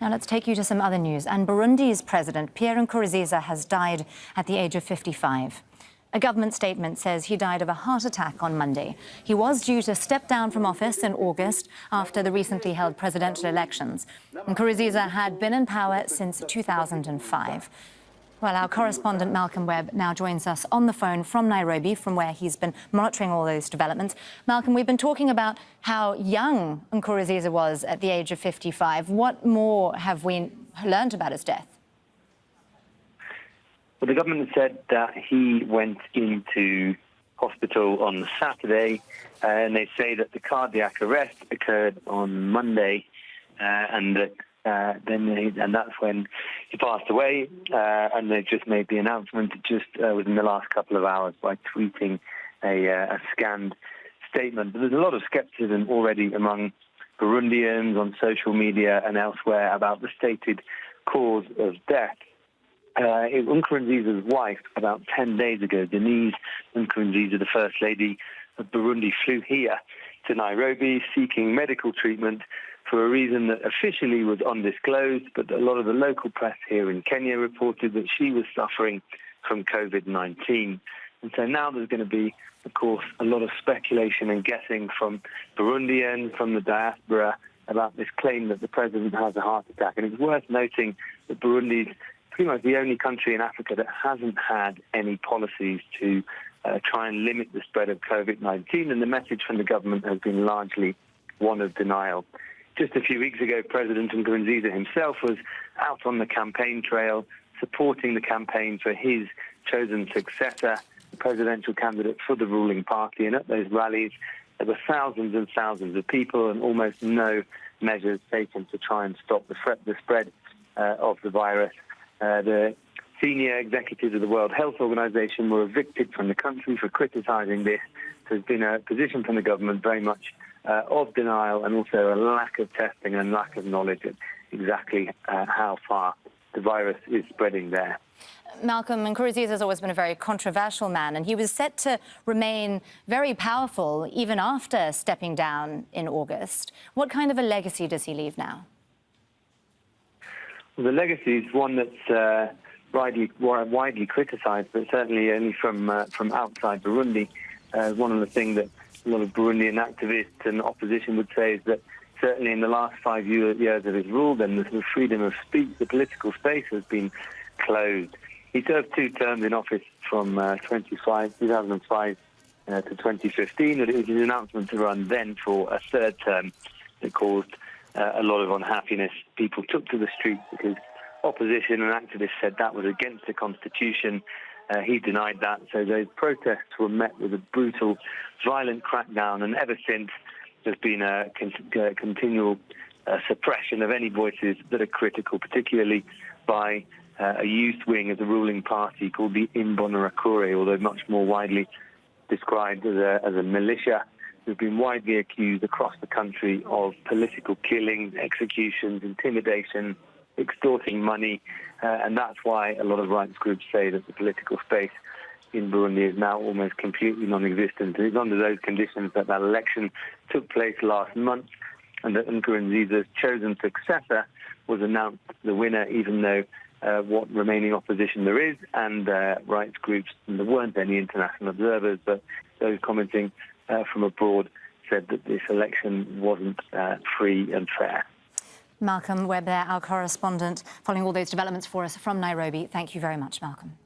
Now let's take you to some other news. And Burundi's president, Pierre Nkurunziza, has died at the age of 55. A government statement says he died of a heart attack on Monday. He was due to step down from office in August after the recently held presidential elections. Nkurunziza had been in power since 2005. Well, our correspondent Malcolm Webb now joins us on the phone from Nairobi, from where he's been monitoring all those developments. Malcolm, we've been talking about how young Nkurunziza was at the age of 55. What more have we learned about his death? Well, the government said that he went into hospital on Saturday, and they say that the cardiac arrest occurred on Monday, and that's when he passed away. And they just made the announcement just within the last couple of hours by tweeting a scanned statement. But there's a lot of skepticism already among Burundians on social media and elsewhere about the stated cause of death. Nkurunziza's wife, about 10 days ago, Denise Nkurunziza, the First Lady of Burundi, flew here to Nairobi seeking medical treatment for a reason that officially was undisclosed, but a lot of the local press here in Kenya reported that she was suffering from COVID-19. And so now there's going to be, of course, a lot of speculation and guessing from Burundians, from the diaspora, about this claim that the president has a heart attack. And it's worth noting that Burundi is pretty much the only country in Africa that hasn't had any policies to try and limit the spread of COVID-19, and the message from the government has been largely one of denial. Just a few weeks ago, President Nkurunziza himself was out on the campaign trail, supporting the campaign for his chosen successor, the presidential candidate for the ruling party. And at those rallies, there were thousands and thousands of people and almost no measures taken to try and stop the spread of the virus. The senior executives of the World Health Organization were evicted from the country for criticizing this. There's been a position from the government very much of denial, and also a lack of testing and lack of knowledge of exactly how far the virus is spreading there. Malcolm, Nkurunziza has always been a very controversial man, and he was set to remain very powerful even after stepping down in August. What kind of a legacy does he leave now? Well, the legacy is one that's widely criticised, but certainly only from outside Burundi. One of the things that a lot of Burundian activists and opposition would say is that certainly in the last 5 years of his rule, then the freedom of speech, the political space has been closed. He served 2 terms in office from 2005 to 2015, and it was his announcement to run then for a 3rd term that caused a lot of unhappiness. People took to the streets because opposition and activists said that was against the constitution. He denied that, so those protests were met with a brutal, violent crackdown, and ever since there's been a continual suppression of any voices that are critical, particularly by a youth wing of the ruling party called the Imbonerakure, although much more widely described as a militia. Who've been widely accused across the country of political killings, executions, intimidation, extorting money, and that's why a lot of rights groups say that the political space in Burundi is now almost completely non-existent. It's under those conditions that election took place last month, and that Nkurunziza's chosen successor was announced the winner, even though what remaining opposition there is, and rights groups, and there weren't any international observers, but those commenting from abroad said that this election wasn't free and fair. Malcolm Webb there, our correspondent, following all those developments for us from Nairobi. Thank you very much, Malcolm.